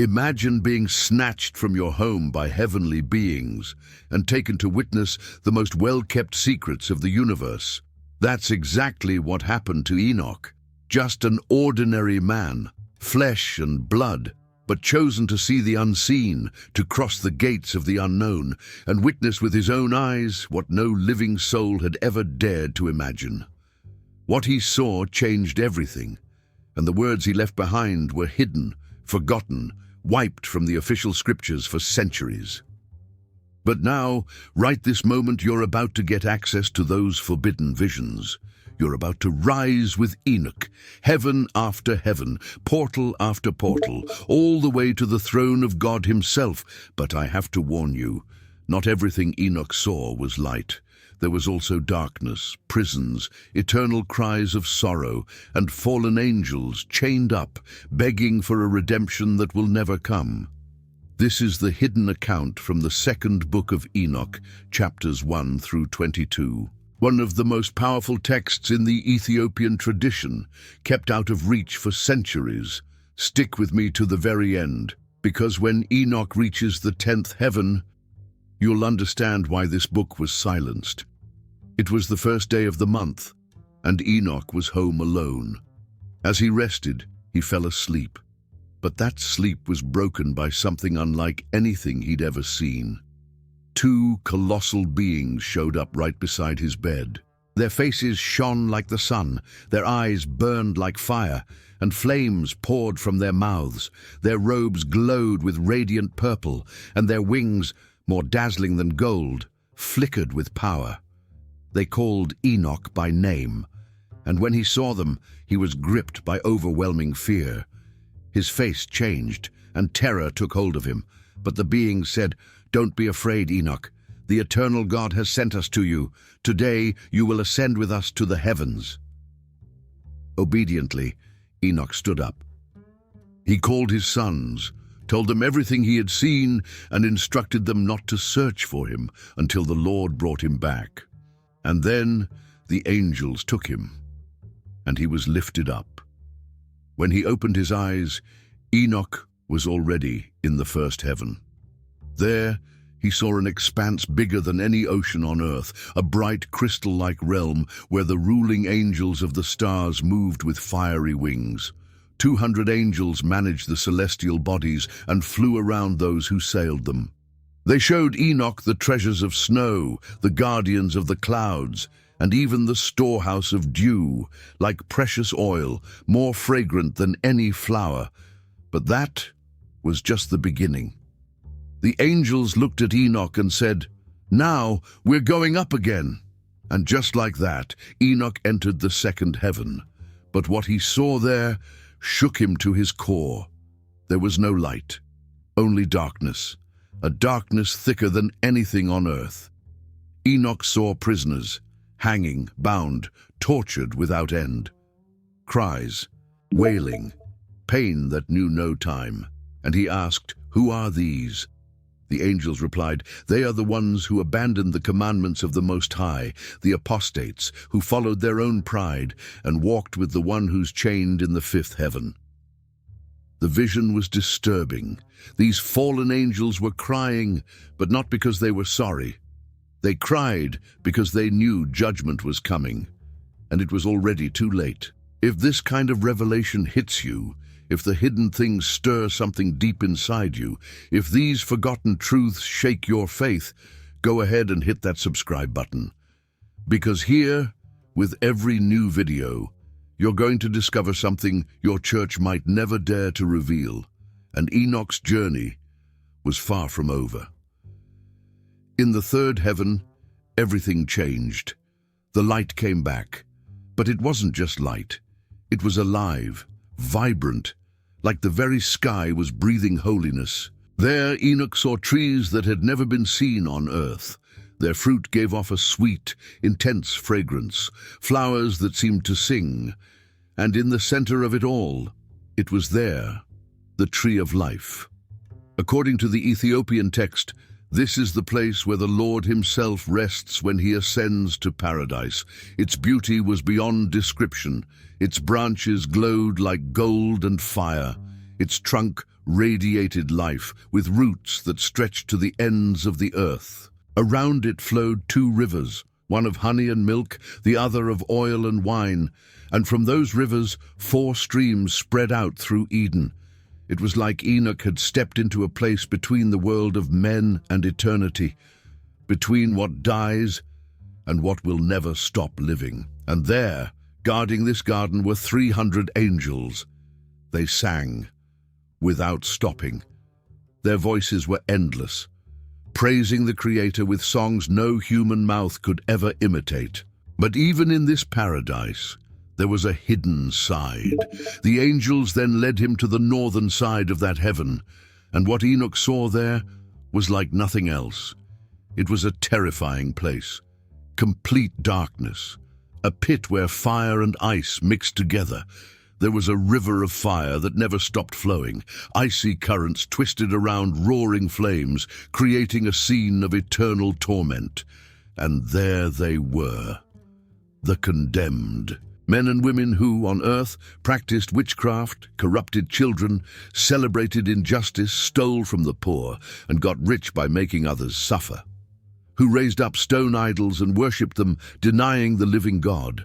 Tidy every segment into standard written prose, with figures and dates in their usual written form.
Imagine being snatched from your home by heavenly beings and taken to witness the most well-kept secrets of the universe. That's exactly what happened to Enoch. Just an ordinary man, flesh and blood, but chosen to see the unseen, to cross the gates of the unknown, and witness with his own eyes what no living soul had ever dared to imagine. What he saw changed everything, and the words he left behind were hidden, forgotten, wiped from the official scriptures for centuries. But now, right this moment, you're about to get access to those forbidden visions. You're about to rise with Enoch, heaven after heaven, portal after portal, all the way to the throne of God himself. But I have to warn you, not everything Enoch saw was light. There was also darkness, prisons, eternal cries of sorrow, and fallen angels chained up, begging for a redemption that will never come. This is the hidden account from the second book of Enoch, chapters 1 through 22. One of the most powerful texts in the Ethiopian tradition, kept out of reach for centuries. Stick with me to the very end, because when Enoch reaches the 10th heaven, you'll understand why this book was silenced. It was the first day of the month, and Enoch was home alone. As he rested, he fell asleep. But that sleep was broken by something unlike anything he'd ever seen. Two colossal beings showed up right beside his bed. Their faces shone like the sun, their eyes burned like fire, and flames poured from their mouths. Their robes glowed with radiant purple, and their wings, more dazzling than gold, flickered with power. They called Enoch by name, and when he saw them, he was gripped by overwhelming fear. His face changed, and terror took hold of him. But the beings said, "Don't be afraid, Enoch. The eternal God has sent us to you. Today you will ascend with us to the heavens." Obediently, Enoch stood up. He called his sons, told them everything he had seen, and instructed them not to search for him until the Lord brought him back. And then the angels took him, and he was lifted up. When he opened his eyes, Enoch was already in the first heaven. There, he saw an expanse bigger than any ocean on earth, a bright crystal-like realm where the ruling angels of the stars moved with fiery wings. 200 angels managed the celestial bodies and flew around those who sailed them. They showed Enoch the treasures of snow, the guardians of the clouds, and even the storehouse of dew, like precious oil, more fragrant than any flower. But that was just the beginning. The angels looked at Enoch and said, "Now we're going up again." And just like that, Enoch entered the second heaven. But what he saw there shook him to his core. There was no light, only darkness, a darkness thicker than anything on earth. Enoch saw prisoners, hanging, bound, tortured without end. Cries, wailing, pain that knew no time. And he asked, "Who are these?" The angels replied, "They are the ones who abandoned the commandments of the Most High, the apostates, who followed their own pride and walked with the one who's chained in the fifth heaven." The vision was disturbing. These fallen angels were crying, but not because they were sorry. They cried because they knew judgment was coming, and it was already too late. If this kind of revelation hits you, if the hidden things stir something deep inside you, if these forgotten truths shake your faith, go ahead and hit that subscribe button. Because here, with every new video, you're going to discover something your church might never dare to reveal. And Enoch's journey was far from over. In the third heaven, everything changed. The light came back. But it wasn't just light. It was alive, vibrant, like the very sky was breathing holiness. There Enoch saw trees that had never been seen on earth. Their fruit gave off a sweet, intense fragrance, flowers that seemed to sing. And in the center of it all, it was there, the tree of life. According to the Ethiopian text, this is the place where the Lord himself rests when he ascends to paradise. Its beauty was beyond description. Its branches glowed like gold and fire. Its trunk radiated life with roots that stretched to the ends of the earth. Around it flowed two rivers, one of honey and milk, the other of oil and wine, and from those rivers 4 streams spread out through Eden. It was like Enoch had stepped into a place between the world of men and eternity, between what dies and what will never stop living. And there, guarding this garden, were 300 angels. They sang without stopping. Their voices were endless, praising the Creator with songs no human mouth could ever imitate. But even in this paradise, there was a hidden side. The angels then led him to the northern side of that heaven, and what Enoch saw there was like nothing else. It was a terrifying place, complete darkness, a pit where fire and ice mixed together. There was a river of fire that never stopped flowing. Icy currents twisted around roaring flames, creating a scene of eternal torment. And there they were, the condemned. Men and women who, on earth, practiced witchcraft, corrupted children, celebrated injustice, stole from the poor, and got rich by making others suffer. Who raised up stone idols and worshipped them, denying the living God.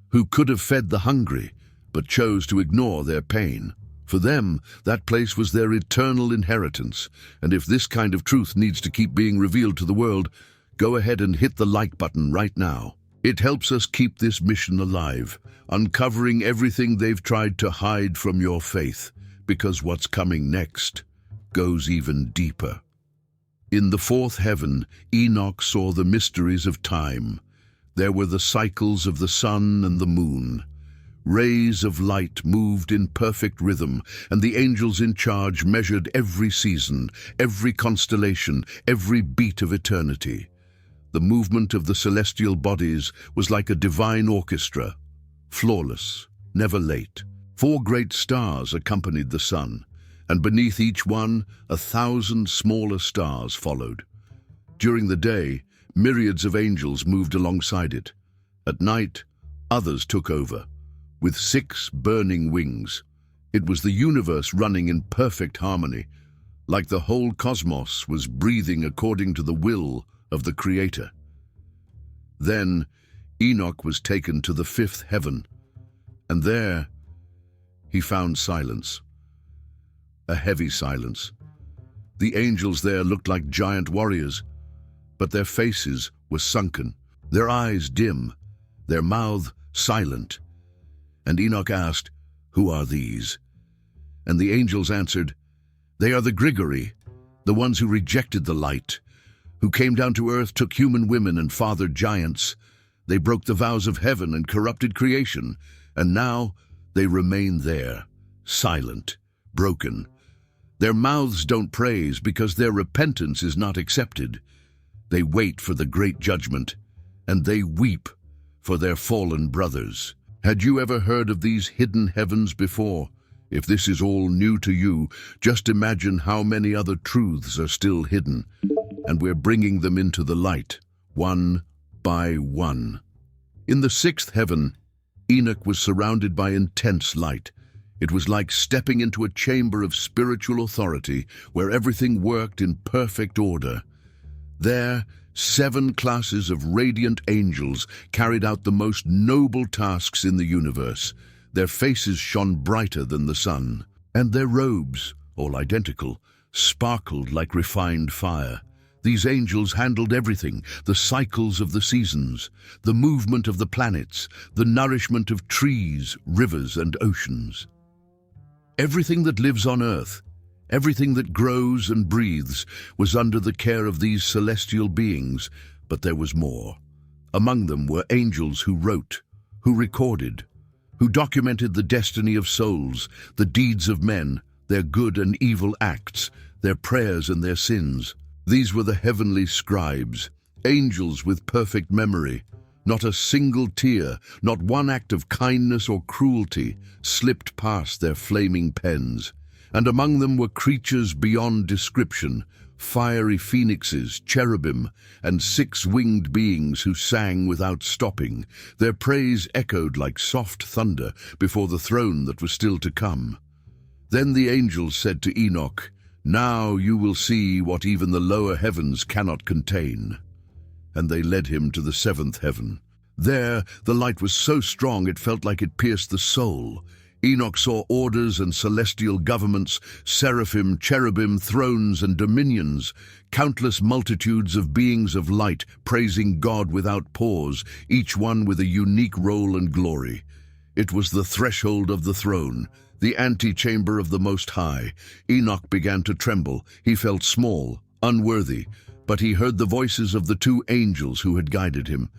Who could have fed the hungry, but chose to ignore their pain. For them, that place was their eternal inheritance, and if this kind of truth needs to keep being revealed to the world, go ahead and hit the like button right now. It helps us keep this mission alive, uncovering everything they've tried to hide from your faith, because what's coming next goes even deeper. In the 4th heaven, Enoch saw the mysteries of time. There were the cycles of the sun and the moon. Rays of light moved in perfect rhythm, and the angels in charge measured every season, every constellation, every beat of eternity. The movement of the celestial bodies was like a divine orchestra, flawless, never late. 4 great stars accompanied the sun, and beneath each one, 1,000 smaller stars followed. During the day, myriads of angels moved alongside it. At night, others took over, with 6 burning wings. It was the universe running in perfect harmony, like the whole cosmos was breathing according to the will of the Creator. Then Enoch was taken to the 5th heaven, and there he found silence, a heavy silence. The angels there looked like giant warriors, but their faces were sunken, their eyes dim, their mouth silent. And Enoch asked, "Who are these?" And the angels answered, "They are the Grigori, the ones who rejected the light, who came down to earth, took human women and fathered giants. They broke the vows of heaven and corrupted creation, and now they remain there, silent, broken. Their mouths don't praise because their repentance is not accepted. They wait for the great judgment, and they weep for their fallen brothers." Had you ever heard of these hidden heavens before? If this is all new to you, just imagine how many other truths are still hidden, and we're bringing them into the light, one by one. In the 6th heaven, Enoch was surrounded by intense light. It was like stepping into a chamber of spiritual authority where everything worked in perfect order. There, 7 classes of radiant angels carried out the most noble tasks in the universe. Their faces shone brighter than the sun, and their robes, all identical, sparkled like refined fire. These angels handled everything: the cycles of the seasons, the movement of the planets, the nourishment of trees, rivers, and oceans. Everything that lives on earth, everything that grows and breathes, was under the care of these celestial beings, but there was more. Among them were angels who wrote, who recorded, who documented the destiny of souls, the deeds of men, their good and evil acts, their prayers and their sins. These were the heavenly scribes, angels with perfect memory. Not a single tear, not one act of kindness or cruelty slipped past their flaming pens. And among them were creatures beyond description, fiery phoenixes, cherubim, and 6-winged beings who sang without stopping. Their praise echoed like soft thunder before the throne that was still to come. Then the angels said to Enoch, "Now you will see what even the lower heavens cannot contain." And they led him to the seventh heaven. There the light was so strong it felt like it pierced the soul. Enoch saw orders and celestial governments, seraphim, cherubim, thrones and dominions, countless multitudes of beings of light praising God without pause, each one with a unique role and glory. It was the threshold of the throne, the antechamber of the Most High. Enoch began to tremble. He felt small, unworthy, but he heard the voices of the two angels who had guided him.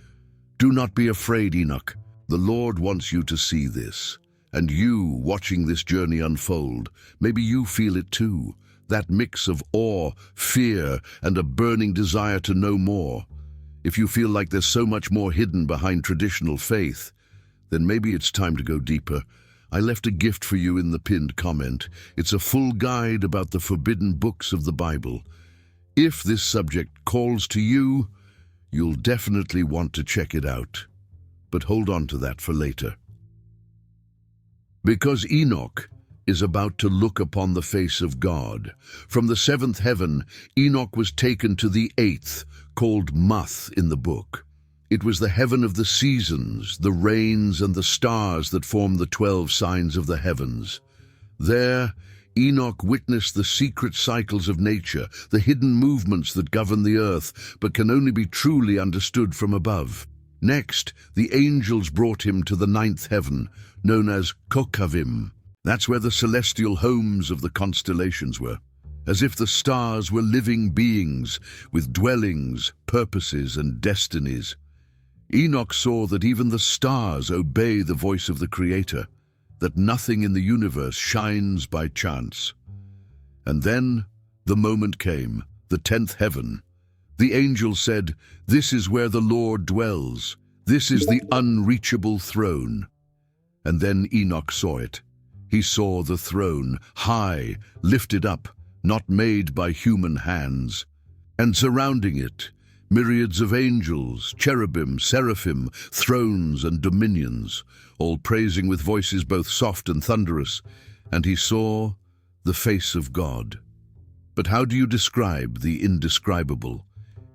"Do not be afraid, Enoch. The Lord wants you to see this. And you, watching this journey unfold, maybe you feel it too, that mix of awe, fear, and a burning desire to know more. If you feel like there's so much more hidden behind traditional faith, then maybe it's time to go deeper. I left a gift for you in the pinned comment. It's a full guide about the forbidden books of the Bible. If this subject calls to you, you'll definitely want to check it out. But hold on to that for later. Because Enoch is about to look upon the face of God. From the seventh heaven, Enoch was taken to the eighth, called Muth in the book. It was the heaven of the seasons, the rains, and the stars that form the 12 signs of the heavens. There, Enoch witnessed the secret cycles of nature, the hidden movements that govern the earth, but can only be truly understood from above. Next, the angels brought him to the ninth heaven, known as Kokavim. That's where the celestial homes of the constellations were, as if the stars were living beings with dwellings, purposes, and destinies. Enoch saw that even the stars obey the voice of the Creator, that nothing in the universe shines by chance. And then the moment came, the 10th heaven. The angel said, "This is where the Lord dwells. This is the unreachable throne." And then Enoch saw it. He saw the throne, high, lifted up, not made by human hands. And surrounding it, myriads of angels, cherubim, seraphim, thrones and dominions, all praising with voices both soft and thunderous. And he saw the face of God. But how do you describe the indescribable?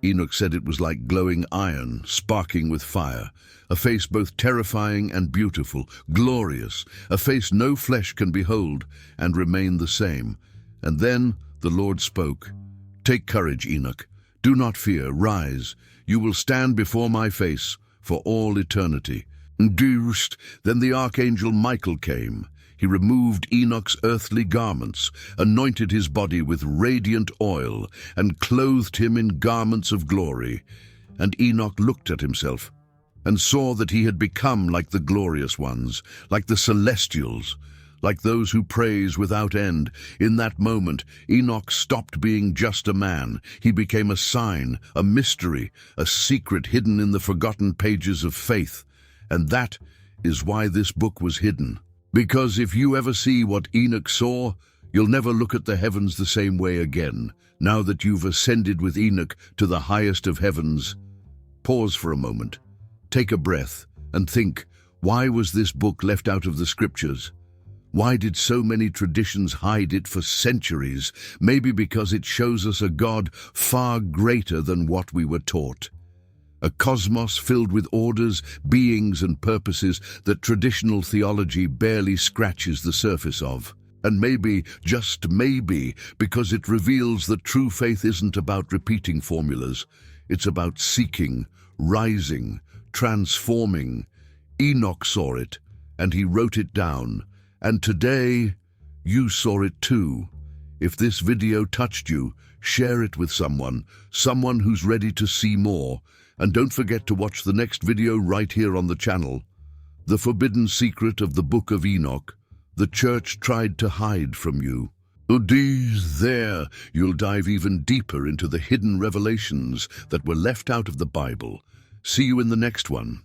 Enoch said it was like glowing iron, sparking with fire, a face both terrifying and beautiful, glorious, a face no flesh can behold and remain the same. And then the Lord spoke, "Take courage, Enoch. Do not fear. Rise. You will stand before my face for all eternity." Then the archangel Michael came. He removed Enoch's earthly garments, anointed his body with radiant oil, and clothed him in garments of glory. And Enoch looked at himself, and saw that he had become like the glorious ones, like the celestials, like those who praise without end. In that moment, Enoch stopped being just a man. He became a sign, a mystery, a secret hidden in the forgotten pages of faith. And that is why this book was hidden. Because if you ever see what Enoch saw, you'll never look at the heavens the same way again. Now that you've ascended with Enoch to the highest of heavens, pause for a moment, take a breath, and think, why was this book left out of the scriptures? Why did so many traditions hide it for centuries? Maybe because it shows us a God far greater than what we were taught. A cosmos filled with orders, beings, and purposes that traditional theology barely scratches the surface of. And maybe, just maybe, because it reveals that true faith isn't about repeating formulas. It's about seeking, rising, transforming. Enoch saw it, and he wrote it down. And today, you saw it too. If this video touched you, share it with someone who's ready to see more. And don't forget to watch the next video right here on the channel. The forbidden secret of the Book of Enoch, the church tried to hide from you. There, you'll dive even deeper into the hidden revelations that were left out of the Bible. See you in the next one.